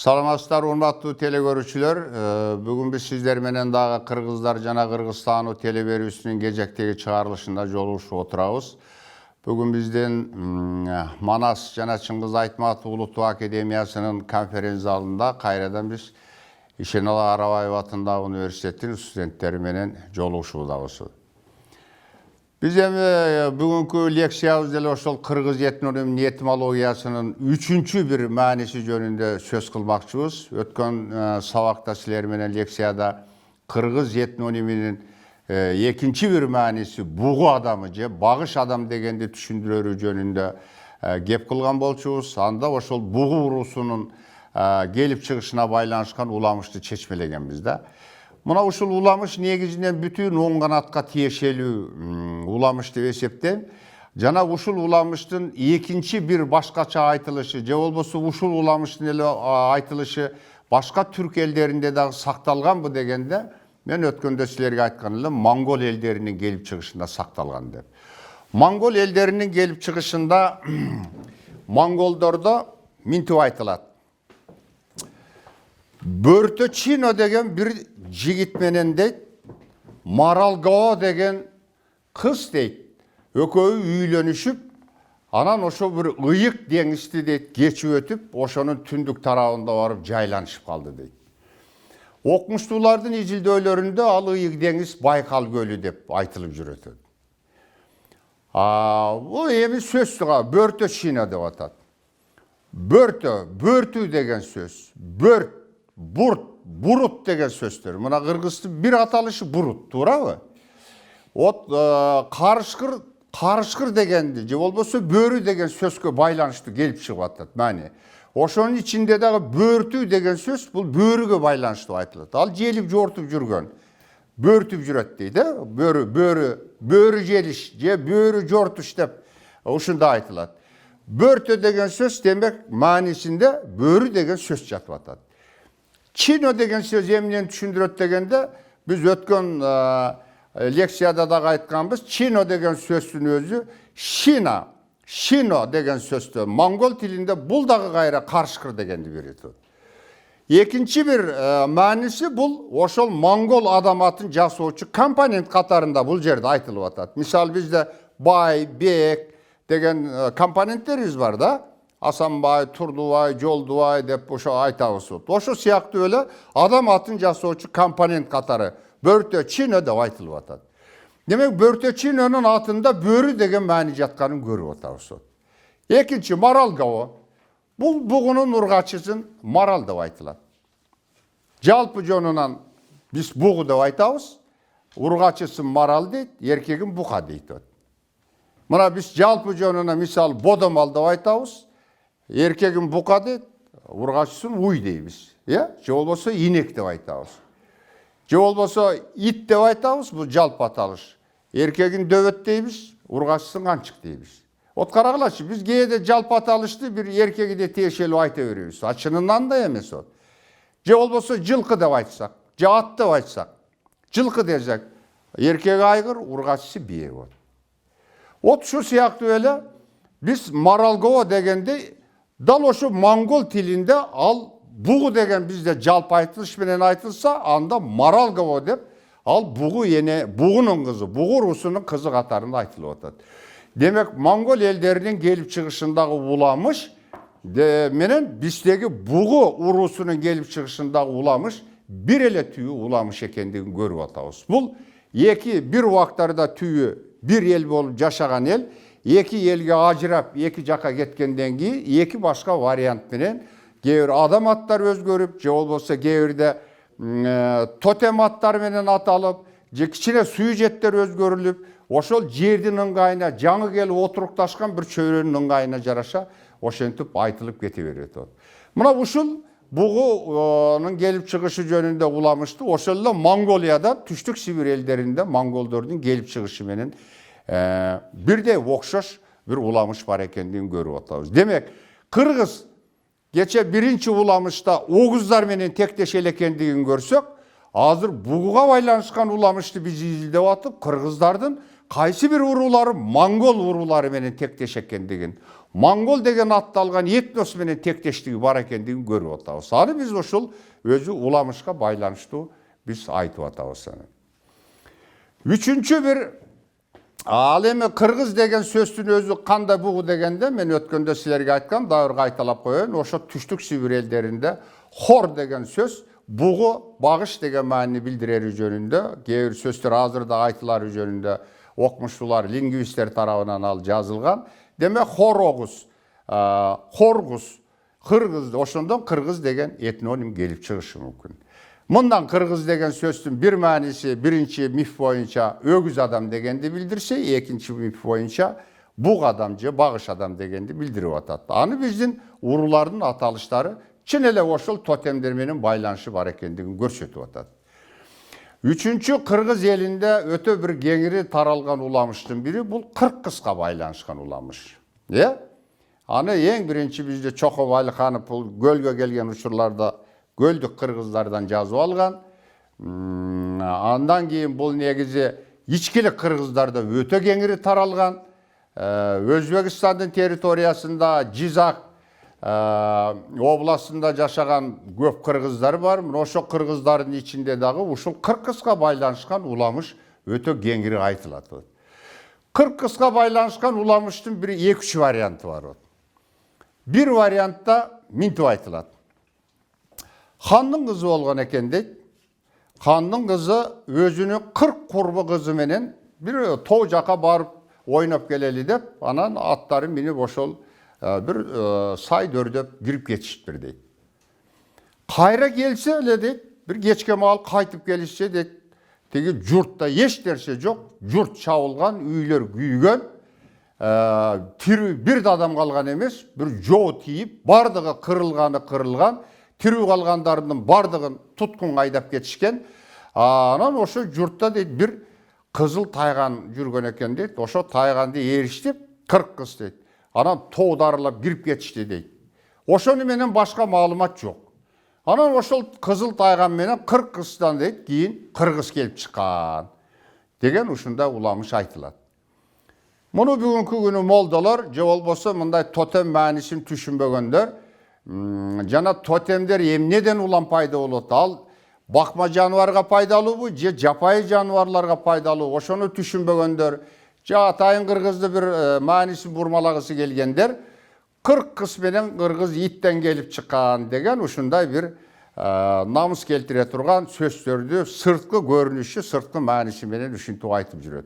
Salamatçılar, urmatlı telegörüçüler. Bugün biz sizler menen dağı Kırgızlar jana Kırgızstanu teleberүүsünün gecekteki çağrılışında joluguşup oturabız. Bugün bizden Manas jana Çıngiz Aytmatov Uluttuk Akademiyasının konferens zalında kayradan biz Işenala Arabayev atындагы üniversitetin studentleri menen joluguşubuz. Biz bugünkü leksiyabızda oşol Kırgız etnonim etimologiyasının üçüncü bir manisi jönünde söz kılmakçıyız. Ötken sabakta sizler menen leksiyada Kırgız etnoniminin ikinci bir manisi buğu adamı je bağış adam degende düşündürörü jönünde gep kılgan bolçubuz. Anda oşol buğu urusunun gelip çıkışına baylanışkan ulamıştı çeçmelegen bizde. Muna uşul ulamış negizinden bütün oң kanatка тиешелүү ulamış деп эсептейм. Жана ушул уламыштын экинчи bir başkaça айтылышы же болбосо ушул уламыштын эле айтылышы башка түрк элдеринде дагы сакталганбы дегенде мен өткөндө силерге айткан элем моңгол элдеринин келип чыгышында сакталган деп. Моңгол элдеринин келип чыгышында монголдордо минтип айтылат. Börtö Çino degen bir jigit menen deyt, Maralgao degen kız deyt. Ököy üylönüşüp, anan oşo bir ıyık dengizdi deyt, geçip ötüp, oşonun tündük tarafında varıp jaylanışıp kaldı deyt. Okmuştulardın ijilдөөлөрүндө al ıyık dengiz Baykal Gölü dep aytılıp jürötөt. Bu emin söz Börtö Çino dep atat. Börtü degen söz. Bört, burt, burut degen sözdür. Mına Kırgız'tın bir atalışı burut, doğru mu? Ot karışkır degendi. Je bolboso börü degen sözkö baylanıştı gelip çıkıp atat. Mani. Oşonun içinde de börtü degen söz bu börüge baylanıştı aytılат. Al jelip jortup жүргөн. Börtüp jüröt deydi. Börü jeliş, je börü jortuş dep uşunda aytılат. Börtö degen söz demek manisinde börü degen söz jatıp atat. Çino degen söz emnen düşündüröt degende biz ötkön leksiyada da aytkanbız. Çino degen sözün özü Şino degen sözdü. Mongol tilinde bul dagı gayra karşıkır degendi bereti. Ekinci bir manisi bul oşol Mongol adamatın jasooçu komponent katarında bul jerde aytılıp atat. Misal bizde bay, bek degen komponentlerimiz var da. Asanbay, Turdubay, Joldubay dep oşo aytabыз. Oşo siyaktı öyle adam atın jasooçu komponent katarı Börtö Çino dep aytılıp atat. Demek Börtö Çino'nun atında börü degen mani jatkanын görüp atabыз. Ekinci Maralgao. Bu buğunun urgaçısın Maral dep aytılat. Jalpı jonunan biz buğu dep aytabыз. Urgaçısın Maral deyt, erkegin buka deyt. Mına biz jalpı jonuna misal Bodomal dep aytabыз. Erkegin buka deyt, urgaçısın uy deybiz. Je bolboso inek dep aytabыз. Je bolboso it dep aytabыз, bu jalpı atalış. Erkegin döböt deybiz, urgaçısın kançık deybiz. Ot karagılaçı biz kээде jalpı atalıştı bir erkegi de tiyешелүү ayta беребиz. Açınından da emes o. Je bolboso жылкы деп айтсак, же at деп айтсак, жылкы desek, erkegi aygır, urgaçısı bие болот. Ot şu siyaktı öyle biz Maralgao degende dal oşu Mongol tilinde al buğu degen bizde jalpı aytılış menen aytılsa anda Maralgao dep al buğu yene buğunun kızı, buğu rusunun kızı katarında aytılıp atat. Demek Mongol ellerinin gelip çıkışındagı ulamış menen bizdeki buğu urusunun gelip çıkışındagı ulamış bir ele tüyü ulamış ekendigin görüp atabыз. Bul bir vaktlarda tüyü bir el bolup jaşagan el iki elge ajırap iki jaka ketkenden keyin iki başka variant menen kээ adam attar özgörüp je bolboso kээ totem attar menen atalып je kichine suyjetler özgörülüp oşol жердин ыңгайына жаңы келип отурукташкан bir çöyrөнүн ыңгайына жараша ошентип айтылып кете берет. Мына ушул бугунун келип чыгышы жөнүндө уламышты ошол эле Монголияда түштүк Сибир элдеринде монголдордун келип чыгышы менен бирдей окшош bir уламыш бар экендигин көрүп атабыз. Демек Кыргыз geçe birinci ulamışta Oğuzlar menen tектеш эл экендигин көрсөк, азыр бугуга байланышкан уламышты биз изилдеп атып, Кыргыздардын кайсы bir urulары Моңгол urulары менен тектеш экендигин, Моңгол деген атталған этнос менен тектештиги бар экендигин көрүп атабыз. Аны биз ошол өзү уламышка байланыштуу биз айтып атабыз. Үчүнчү бир ал эми кыргыз деген сөздүн өзү кандай бугу дегенде мен өткөндө силерге айткам, дагы бир кайталап коеюн. Ошо түштүк Сибир элдеринде хор деген сөз бугу, багыш деген маанини билдирери жөнүндө, кээ бир сөздөр азыр да айтылары жөнүндө окумуштуулар, лингвисттер тарабынан ал жазылган. Демек хорогуз, хоргуз, кыргыз, ошондон кыргыз деген этноним келип чыгышы мүмкүн. Мындан кыргыз деген сөздүн бир мааниси биринчи миф боюнча өгүз адам дегенди билдирсе, экинчи миф боюнча буг адам же багыш адам дегенди билдирип атат. Аны биздин уруулардын аталыштары чын эле ошол тотемдер менен байланышы бар экендигин көрсөтүп атат. Үчүнчү, кыргыз элинде өтө бир кеңири таралган уламыштын бири бул кыркыска байланышкан уламыш. Аны эң биринчи бизде Чоко Байлыканов бул көлгө келген учурларда көлдүк кыргыздардан жазып алган. Андан кийин бул негизи ичкилик кыргыздарда өтө кеңири таралган. Өзбекстандын территориясында Жизак областында жашаган көп кыргыздар бар. Ошо кыргыздардын ичинде дагы ушул кыркыска байланышкан уламыш өтө кеңири айтылат. Кыркыска байланышкан уламыштын бир 2-3 варианты бар. Бир вариантта минтип айтылат. Хандын кызы болгон экен дейт. Хандын кызы өзүнүн 40 курбу кызы менен бир тоо жака барып ойноп келели деп, анан аттары минип ошол bir say dördöp girip geçiştir deydi. Kayra gelse öyle deydi. Bir geçke mal kaytıp gelişse deydi. Tegi jurtta eş derse yok. Jurt çavulgan, üyler güygen. Bir de adam kalgan emes. Bir jo tiyip, bardığı kırılgan. Tiri kalganlarının bardığın tutkun kaydap geçişken. Anan oşo jurtta deydi. Bir kızıl taygan jürgen eken deydi. Oşo taygandı eriştip 40 kız deydi. Anan toğdarılap girip geçişti deydi. Oşonu menen başka malumat yok. Anan oşol kızıl taygan menen 40 kızdan deydi, keyin kırgız kelip çıkan. Degen uşunda ulamış aytılat. Bunu bugünkü günü moldalar, je bolboso mындай totem maanisini түшүнбөгөндөр, жана totemдер эмнеден улам пайда болот? Ал bakma жаныбарга пайдалуубу, же жапайы жаныбарларга пайдалуу? Ошону түшүнбөгөндөр, атайын кыргызды bir maanisi бурмалагысы келгендер 40 кыз менен кыргыз иттен келип чыккан деген ушундай bir намыс келтире турган сөздөрдү сырткы көрүнүшү, сырткы мааниси менен ушинтип айтып жүрөт.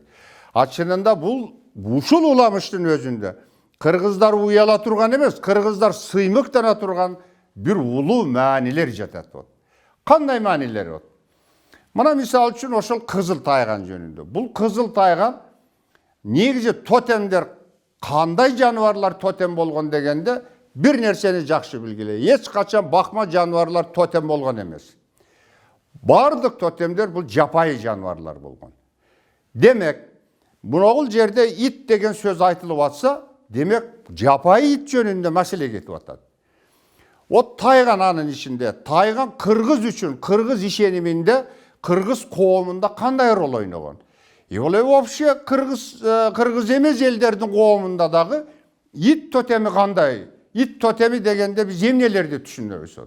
Чынында бул ушул уламыштын өзүндө кыргыздар уяла турган эмес, кыргыздар сыймыктана турган bir улуу маанилер жатат. Кандай маанилер болот? Мына мисал үчүн ошол кызыл тайган жөнүндө. Бул кызыл тайган негизи тотемдер кандай жаныбарлар тотем болгон дегенде bir нерсени жакшы билгиле. Эч качан бакма жаныбарлар тотем болгон эмес. Бардык тотемдер бул жапайы жаныбарлар болгон. Демек, бул жерде ит деген сөз айтылып атса, демек жапайы ит жөнүндө маселе кетип атат. От тайган анын ичинде, тайган кыргыз үчүн, кыргыз ишениминде, кыргыз коомунда кандай рол ойногон? Ол вообще кыргыз эмес элдердин коомунда дагы ит тотеми кандай? Ит тотеми дегенде биз эмнелерди түшүнөбүз?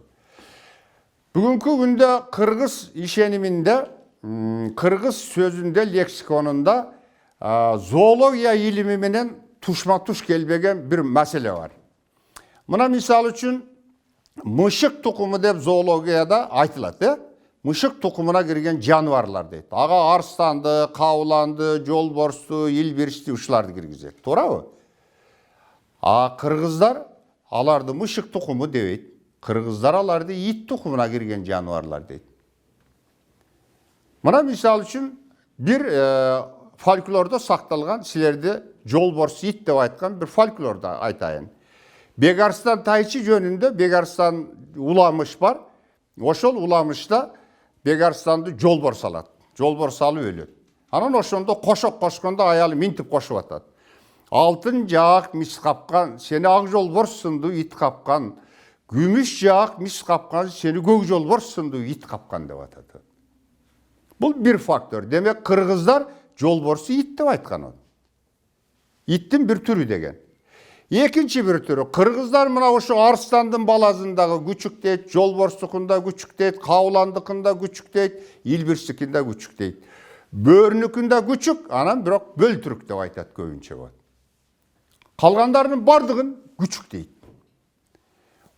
Бүгүнкү күндө кыргыз ишениминде, кыргыз сөзүндө, лексиконунда зоология илими менен тушма-туш келбеген bir маселе бар. Мына мисал үчүн мышык тукуму деп зоологияда айтылат, мышык тукумуна кирген жаныбарлар дейт. Ага арстанды, кауланды, жолборсту, илбирчти ушуларды киргизет. Туурабы? Кыргыздар аларды мышык тукуму дебейт. Кыргыздар аларды ит тукумуна кирген жаныбарлар дейт. Мына мисал үчүн bir folklorda сакталган, силерде жолборс ит деп айткан bir folklorda айтайын. Бегарстан тайчы жөнүндө Бегарстан уламыш бар. Ошол уламышта Бегарстанды жолборс алат. Жолборс алып өлөт. Анан ошондо кошок кошкондо аялы минтип кошуп атат. Алтын жаак мис капкан, сени ак жолборсунду ит капкан. Күмүш жаак мис капкан, сени көк жолборсунду ит капкан деп атат. Бул bir фактор. Демек кыргыздар жолборсу ит деп айткан. Иттин bir түрү деген. Екінші bir түрі, қырғыздар мына ошо арыстандын балазындағы күчүк дейт, жолборстукунда күчүк дейт, кауландыкында күчүк дейт, илбирстикинде күчүк дейт. Бөрүнүкүндө күчүк, анан бирок бөлтүрүк деп айтат көбүнчө болот. Калгандардын бардыгын күчүк дейт.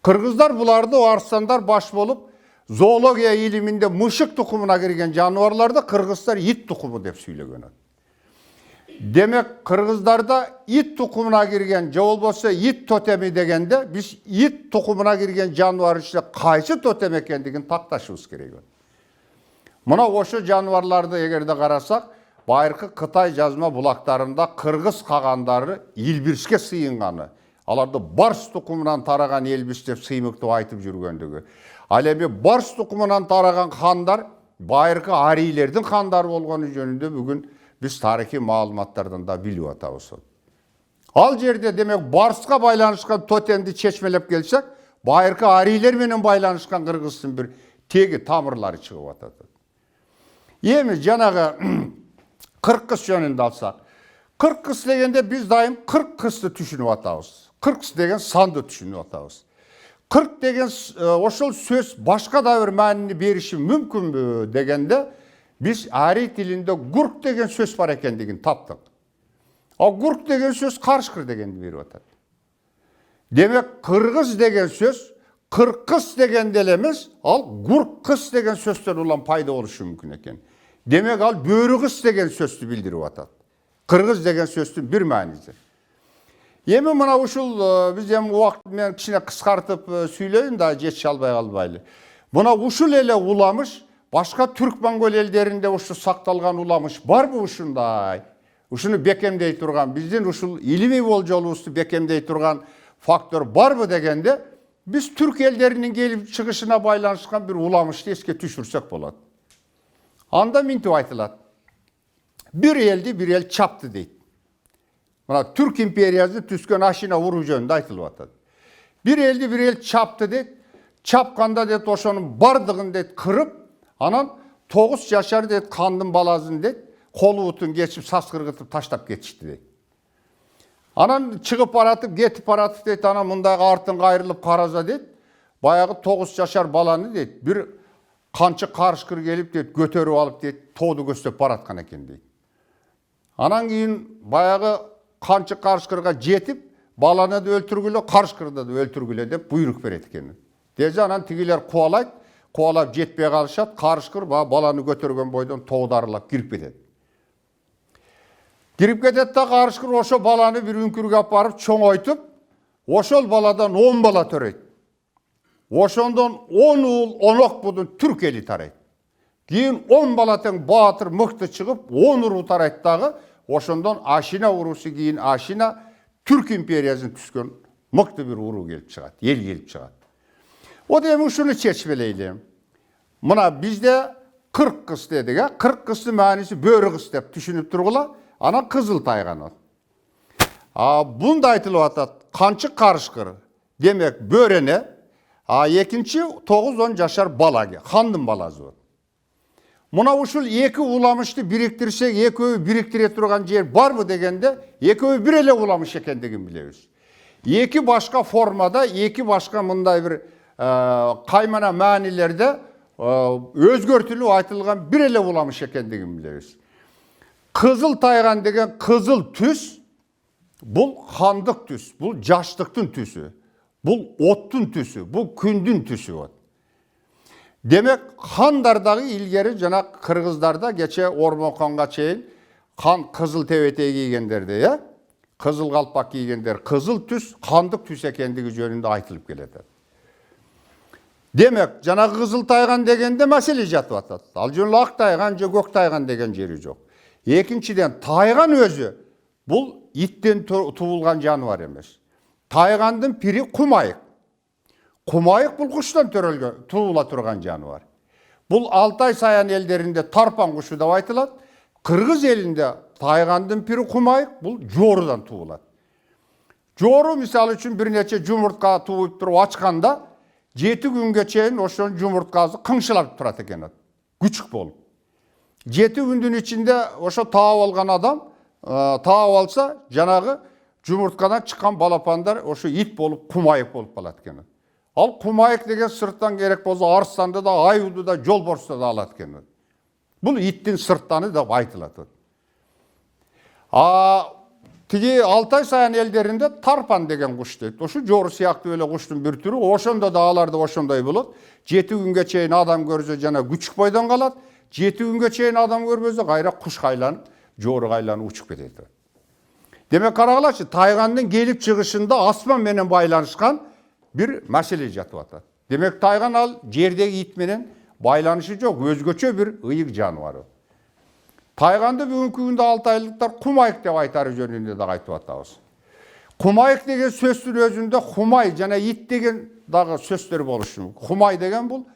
Кыргыздар буларды арыстандар баш болуп, зоология илиминде мышык тукумуна кирген жаныбарларды кыргыздар ит тукуму деп сүйлөгөн. Демек, кыргыздарда ит тукумуна кирген, же болбосо ит тотеми дегенде, биз ит тукумуна кирген жаныбар ичинде кайсы тотем экендигин такташыбыз керек. Мына ошо жаныбарларды эгерде карасак, байыркы Кытай жазма булактарында кыргыз кагандары илбирске сыйынганы, аларды барс тукумунан тараган элбис деп сыймыктуу айтып жүргөндүгү. Ал эми барс тукумунан тараган хандар байыркы арийлердин хандары болгону жөнүндө бүгүн биз тарыхый маалыматтардан да билип атабыз. Ал жерде демек барска байланышкан тотемди чечмелеп келсек, байыркы арийлер менен байланышкан кыргыздын бир теги тамырлары чыгып атат. Эми жанагы кыркыз жөнүндө алсак, кыркыз дегенде биз дайым 40 кызды түшүнүп атабыз. 40 деген санды түшүнүп атабыз. 40 деген ошол сөз башка да бир маанини бериши мүмкүнбү дегенде, biz ari tilinde gurk деген söz var ekendігін таптық. O gurk деген söz karşıkır degendi berip atat. Demek kırgız деген söz, kırkız деген delemiz, al gurk деген sözden olan payda oluşu mümkün eken. Demek al börügüs деген sözdü bildirip atat. Kırgız деген sözdün bir manisi. Emi mına uşul biz hem uaqtmen kişine kıskartıp söyleyin da geç çalbay kalbaylı. Buna uşul ele ulamış, başka Türk-Mongol ellerinde uşu saktалган ulamış var mı uşunday? Uşunu bekemdey turgan, bizden uşul ilimi bolcoluğustu bekemdey turgan faktör var mı degende, biz Türk ellerinin gelip çıkışına baylanışkan bir ulamıştı eske düşürsek болады. Anda mintip aytılat. Bir eldi bir el çaptı deyit. Mana Türk imperiyasını tüskön aşina vuru jönünde aytılıp atat. Bir eldi bir el çaptı deyit. Çapkanda deyit oşonun bardığın deyit kırıp, anan 9 yaşar deyit kandın balazın deyit. Kolu utun geçip saskırgıtıp taştap geçişti deyit. Anan çıkıp baratıp getip baratıp deyit. Anan mundagı артын kayırılıp karaza deyit. Bayağı 9 yaşar balanı deyit. Bir kançı karışkır gelip deyit götörüp alıp deyit toğdu göstöp baratkan eken deyit. Anan keyin bayağı kançı karışkırga jetip balаны da öldürgüle, karışkırda da öldürgüle deyip buyruk beret eken. Deze anan tigiler kovalayt, kovalap jetpey kalışat, karışkır balаны götürgen boydan toğdarılap girip ketет. Girip ketet da karışkır oşo balаны bir ünkürge aparıp çoğoytup, oşol baladan 10 bala töreyt. Oşondan 10 uul 10 ok budun Türk eli tarayt. Keyin 10 balaten baatır mıktı çıkıp 10 uru tarayt dağı, oşondan aşina urusu keyin aşina Türk imperiyasını tüskön mıktı bir uru gelip çıgat, el gelip çıgat. O demek şunu çeşmeleylim. Mına bizde 40 kız dedik ya, 40 kızlı manisi börü kız deyip düşünüp durgula, ana kızıl taygan ol. Bunda aytılıp atat, kançı karışkır demek börene, ekinci 9-10 yaşar balagi, handın balazı var. Muna uşul eki ulamıştı biriktirsek, ekoyu biriktire turgan yer var mı degende, ekoyu bir ele ulamış ekendegin biliriz. Eki başka formada, eki başka mınday bir kaymana manilerde özgörtülü aytılgan bir ele ulamış ekendegin biliriz. Kızıl taygan degen kızıl tüs, bu handık tüs, bu jaştıktın tüsü, bu ottun tüsü, bu kündün tüsü var. Demek handardağı ilgeri jana Kırgızlarda geçe Ormonxonga çeyin kan kızıl tebete giygenderdi ya. Kızıl kalpak giygender, kızıl tüs, kandık tüs ekendigi jönünde aytılıp keledi. Demek jana kızıl taygan degende mesele jatıp atat. Al jönlü ak taygan je gök taygan degen jeri jok. Ekinçiden taygan özü bul itten tuğulgan janıvar emes. Taygandın piri kumayık. Kumayık bul kuştan törölgen, tuğula turgan janıvar. Bul Altay sayan ellerinde tarpan kuşu da aytılat. Kırgız elinde taygandın piri kumayık, bul jorudan tuğulat. Joru misal üçün bir neçe jumurtka tuğup turup açkanda 7 günge çeyin oşon jumurtkası kыңшылап turat eken. Küçük bolup. 7 gündün içinde oşo taap algan adam taap alsa janagı жұмыртқадан шыққан балапандар ошо ит болып, құмайық болып қалады екен. Ал құмайық деген сырттан керек болса, арыстанды да, аюды да, жолбарысты да алады екен. Бұл иттің сырттаны деп айтылады. Тиги Алтай Саян елдерінде тарпан деген құш дейді. Ошу жору сияқты эле құштың бір түрі, ошондо да аларды ошондой болот. 7 күнгө чейин адам көрсө жана күчүк бойдон калат. 7 күнгө чейин адам көрбөсө кайра куш кайланып, жору кайланып учуп кетет. Демек карагылачы, тайгандын келип чыгышында асман менен байланышкан bir маселе жатып атат. Демек тайган ал жердеги ит менен байланышы жок, өзгөчө bir ыйык жаныбар. Тайганды бүгүнкү күндө алтайлыктар кумайык деп айтары жөнүндө да айтып атабыз. Кумайык деген сөздүн өзүндө хумай жана ит деген дагы сөздөр болушу мүмкүн. Хумай деген бул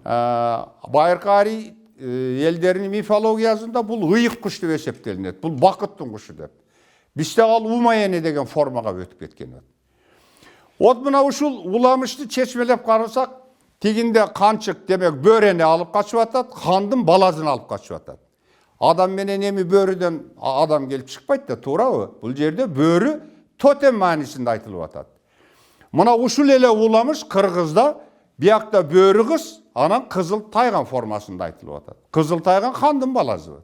байыркы элдеринин мифологиясында бул ыйык куш деп эсептелинет. Бул бакыттын кушу деп. Бизде ал умаяне деген формага өтүп кеткен. От мына ушул уламышты чечмелеп карасак, тигинде канчык демек бөрени алып качып атат, хандын баласын алып качып атат. Адам менен эми бөрүдөн адам келип чыкпайт да, туурабы? Бул жерде бөрү тотем маанисинде айтылып атат. Мына ушул эле уламыш кыргызда биякта бөрү кыз, анан кызыл тайган формасында айтылып атат. Кызыл тайган хандын баласы.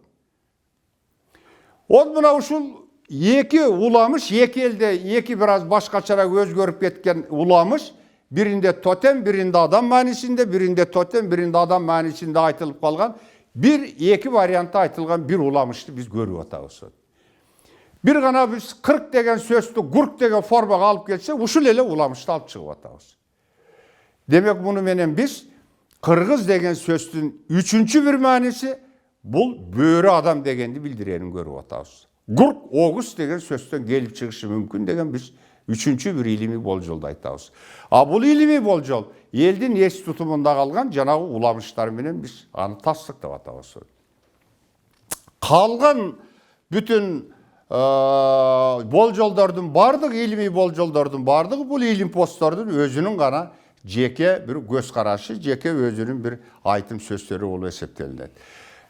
Ол мына ушул эки уламыш, эки элде эки бир аз башкачараак өзгөрүп кеткен уламыш, биринде тотем, биринде адам маанисинде, биринде тотем, биринде адам маанисинде айтылып калган эки вариантта айтылган бир уламышты биз көрүп атабыз. Бир гана биз 40 деген сөздү гурк деген формага алып келсе, ушул эле уламышты алып чыгып атабыз. Демек муну менен биз кыргыз деген сөздүн үчүнчү бир мааниси бул бөрү адам дегенди билдирерин көрүп атабыз. Гурк огус деген сөздөн келип чыгышы мүмкүн деген биз үчүнчү бир илимий болжолду айтабыз. А бул илимий болжол элдин эс тутумунда калган жанагы уламыштар менен биз аны тастыктап атабыз. Калган бүтүн болжолдордун бардыгы, илимий болжолдордун бардыгы бул илим посттордун өзүнүн гана жеке бир көз карашы, жеке өзүнүн бир айтым сөздөрү болуп эсептелинет.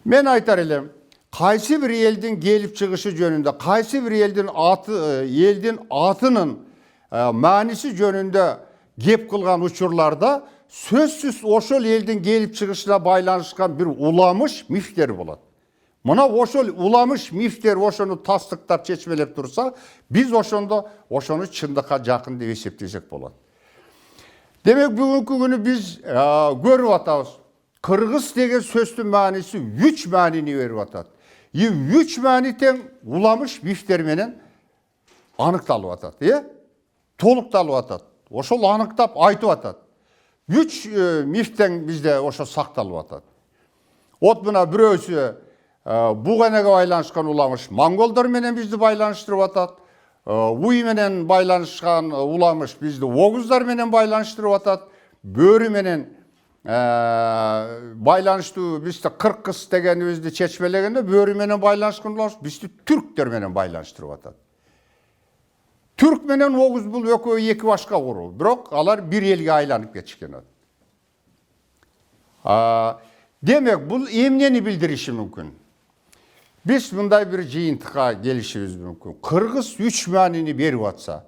Мен айтар элем, кайсы бир элдин келип чыгышы жөнүндө, кайсы бир элдин атынын мааниси жөнүндө кеп кылган учурларда сөзсүз ошол элдин келип чыгышына байланышкан бир уламыш, мифтер болот. Мына ошол уламыш, мифтер ошону тастыктап чечмелеп турса, биз ошону чындыкка жакын деп эсептесек болот. Демек бүгүнкү күнү биз көрүп атабыз. Кыргыз деген сөздүн мааниси 3 маанини берип атат. 3 маани тең уламыш, мифтер менен аныкталып атат, толукталып атат. Ошол аныктап айтып атат. 3 мифтен bizde ошо сакталып атат. От мына бирөөсү буганага байланышкан уламыш монголдор менен бизди байланыштырып атат. Уй менен байланышкан уламыш бизди огуздар менен байланыштырып атат. Бөрү менен байланыштуу бизди кыргыз дегенибизди чечмелегенде бөрү менен байланышкан уламыш бизди түрктөр менен байланыштырып атат. Türk менен огуз бул экөө эки башка курул, бирок алар бир элге айланып кетишкен. Демек бул эмнени билдириши мүмкүн? Биз мындай бир жыйынтыкка келишибиз мүмкүн. Кыргыз 3 маанини берип атса,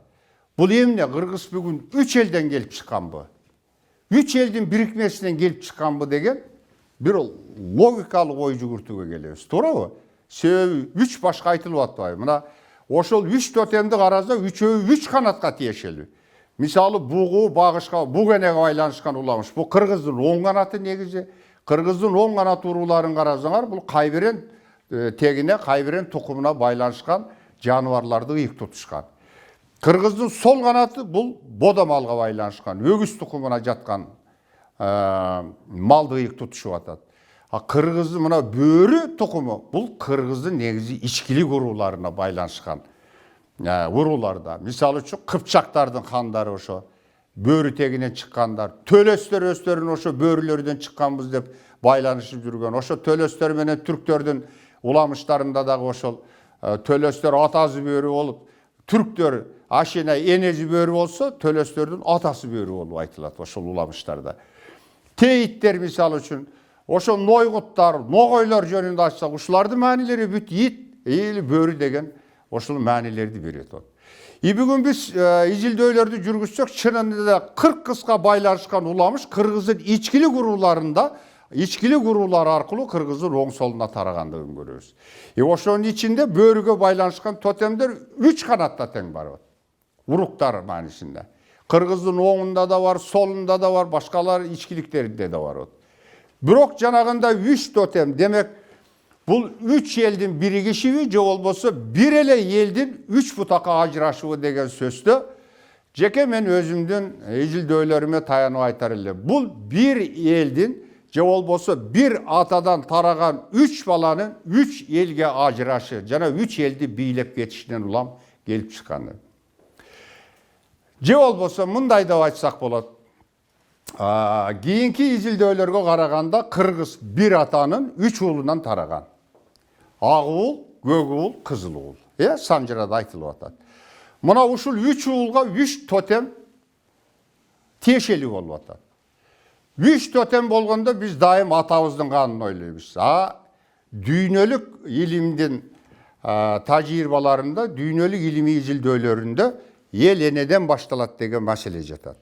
бул эмне? Кыргыз бүгүн 3 элден келип чыкканбы? 3 элдин бирикмесинен келип чыкканбы деген бир логикалык ой жүгүртүүгө келебиз, туурабы? Себеби 3 башка айтылып атпайбы? Мына ошол 3 тотемди караса, 3-өө 3 канатка тиешелүү. Мисалы бугу, багышка, бугенеге байланышкан уламыш. Бул кыргыздын оң канаты негизи. Кыргыздын оң канат урууларын карасаңар, бул кайбирен тегине, кайбирен тукумуна байланышкан жаныбарларды ыйык тутушкан. Кыргыздын сол канаты бул бодомалга байланышкан, өгүз тукумуна жаткан малды ыйык тутушуп атат. Кыргыздын мына бөрү тукуму бул кыргыздын негизи ичкилик урууларына байланышкан урууларда. Мисалы үчүн кыпчактардын хандары ошо бөрү тегинен чыккандар, төлөстөр өздөрүн ошо бөрүлөрдөн чыкканбыз деп байланышып жүргөн. Ошо төлөстөр менен түрктөрдүн уламыштарында дагы ошол төлөстөр атасы бөрү болуп, түрктөр ашина энези бөрү болсо, төлөстөрдүн атасы бөрү болуп айтылат ошол уламыштарда. Тейиттер мисалы үчүн ошо нойгуттар, ногойлор жөнүндө айтсак, ушулардын маанилери бүт ит, бөрү деген ошол маанилерди берет. Бүгін біз изилдөөлөрдү жүргүзсөк, чынында да 40 кыска байланышкан уламыш Кыргыздын ичкилик уруулар аркылуу Кыргыздын оң солуна тарагандыгын көрөбүз. Ошонун ичинде бөрүгө байланышкан тотемдер 3 канатта тең бар. Уруктар маанисинде. Кыргыздын оңунда да бар, солунда да бар, башкалар ичкиликтеринде да бар. Бирок жанагында 3 тотем, демек бул 3 элдин биригишиби же болбосо бир эле элдин 3 бутакка ажырашыбы деген сөздө жеке мен өзүмдүн изилдөөлөрүмө таянып айтар элем. Бул бир элдин же болбосо бир атадан тараган 3 баланын 3 элге ажырашы жана 3 элди бийлеп кетишинен улам келип чыкканы. Же болбосо мындай деп айтсак болот. Кийинки изилдөөлөргө караганда Кыргыз бир атанын 3 уулунан тараган. Ак уул, көк уул, кызыл уул. Санжырада айтылып атат. Мына ушул 3 уулга 3 тотем тиешелүү болуп атат. 3 тотем болгондо биз дайым атабыздын канын ойлойбуз. Дүйнөлүк илимдин тажрыйбаларында, дүйнөлүк илимий изилдөөлөрүндө эл энеден башталат деген маселе жатат.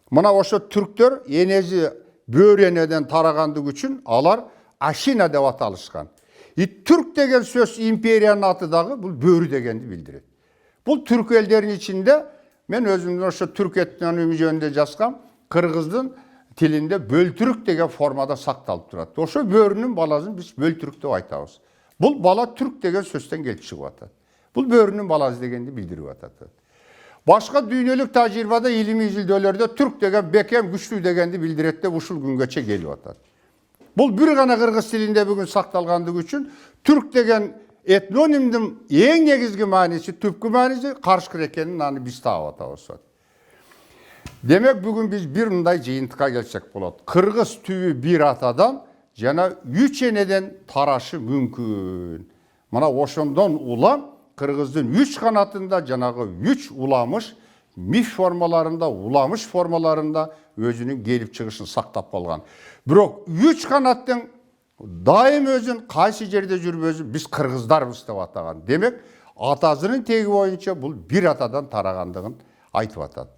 Мына ошо түрктөр энеси бөр энеден тарагандыгы үчүн алар Ашина деп аталышкан. Түрк деген сөз империянын аты дагы бул бөрү дегенди билдирет. Бул түрк элдеринин ичинде мен өзүмдүн ошо түрк этноними жөнүндө жазгам, кыргыздын тилинде бөлтүрүк деген формада сакталып турат. Ошо бөрүнүн баласын биз бөлтүрүк деп айтабыз. Бул бала түрк деген сөздөн келип чыгып атат. Бул бөрүнүн баласы дегенди билдирип атат. Башка дүйнөлүк тажрыйбада илимий изилдөөлөрдө түрк деген бекем, күчтүү дегенди билдирет деп ушул күнгөчө келип атат. Бул бир гана кыргыз тилинде бүгүн сакталгандыгы үчүн түрк деген этнонимдин эң негизги мааниси, түпкү мааниси карышкыр экенин аны биз таап атабыз. Демек бүгүн биз бир мындай жыйынтыкка келсек болот. Кыргыз түбү бир атадан жана 3 энеден тарашы мүмкүн. Мына ошондон улам Кыргыздын 3 канатында жанагы 3 уламыш миф формаларында, уламыш формаларында өзүнүн келип чыгышын сактап калган. Бирок 3 канаттын дайым өзүн кайсы жерде жүрбөзүн биз кыргыздарбыз деп атаган. Демек, атасынын теги боюнча бул бир атадан тарагандыгын айтып атат.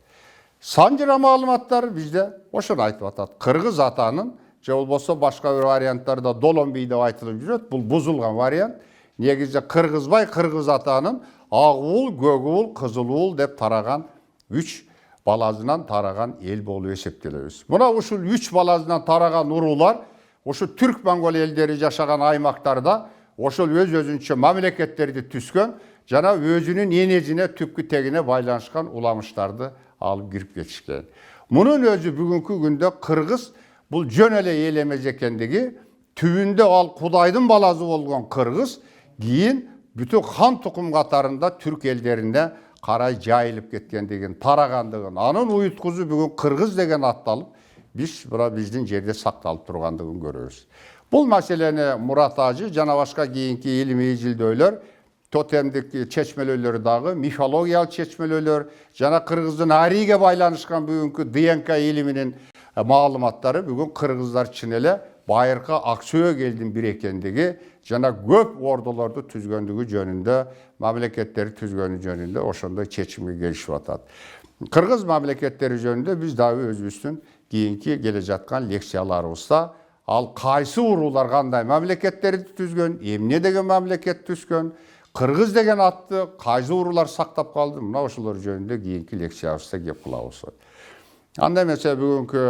Санжыра маалыматтар бизде ошону айтып атат. Кыргыз атанын же болбосо башка бир варианттарда Доломбей деп айтылып жүрөт. Бул бузулган вариант. Негизде Кыргызбай Кыргыз атанын ак уул, көк уул, кызыл уул деп тараган 3 баласынан тараган эл болуп эсептелебиз. Мына ушул 3 баласынан тараган уруулар ошо түрк монгол элдери жашаган аймактарда ошол өз-өзүнчө мамлекеттерди түзгөн жана өзүнүн энесине түпкү тегине байланышкан уламыштарды алып кирип кетишкен. Мунун өзү бүгүнкү күндө Кыргыз бул жөн эле эл эмес экендиги, түбүндө ал Кудайдын баласы болгон Кыргыз кийин бүтүн хан тукум катарында түрк элдерине карай жайылып кеткендигин, тарагандыгын, анын уюткузу бүгүн Кыргыз деген атталып, биздин жерде сакталып тургандыгын көрөбүз. Бул маселени Мурат Ажы жана башка кийинки илимий изилдөөлөр, тотемдик чечмелөөлөр дагы, мифологиялык чечмелөөлөр жана Кыргыздын ариге байланышкан бүгүнкү ДНК илиминин маалыматтары бүгүн кыргыздар чын эле байыркы Аксүйөк элдин бир экендиги жана көп ордолорду түзгөндүгү жөнүндө, мамлекеттери түзгөнү жөнүндө ошондой чечимге келишип атат. Кыргыз мамлекеттери жөнүндө биз дагы өзүбүздүн кийинки келе жаткан лекцияларыбызда ал кайсы уруулар кандай мамлекеттерди түзгөн, эмне деген мамлекет түзгөн, Кыргыз деген атты кайсы уруулар сактап калды, мына ошолор жөнүндө кийинки лекциябызда кеп кылабыз. Анда эмесе бүгүнкү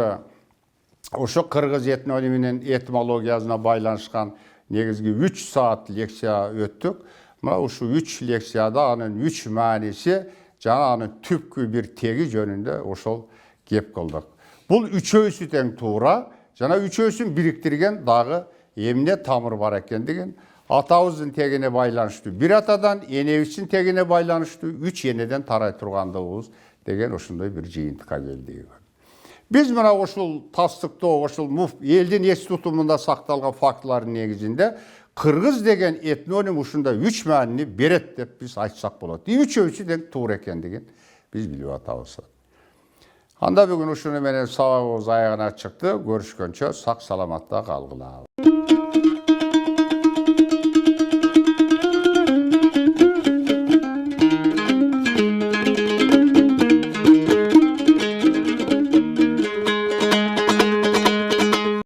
ошо Кыргыз этнониминин этимологиясына байланышкан негизги 3 саат лекция өттүк. Мына ушул 3 лекцияда анын 3 мааниси жана анын түпкү бир теги жөнүндө ошол кеп кылдык. Бул үчөөсү тең туура жана үчөөсүн бириктирген дагы эмне тамыр бар экендигин, атабыздын тегине байланыштуу бир атадан, энебиздин тегине байланыштуу 3 энеден тарай тургандыгыбыз деген ошондой бир жыйынтыкка келдик. Биз мына ошол тастыктоо, ошол элдин эс тутумунда сакталган фактылардын негизинде Кыргыз деген этноним ушундай 3 маанини берет деп биз айтсак болот. Үчөөсү тең туура экендигин биз билип атабыз. Анда бүгүн ушуну менен сабагыбыз аягына чыкты. Көрүшкөнчө сак саламатта калгыла.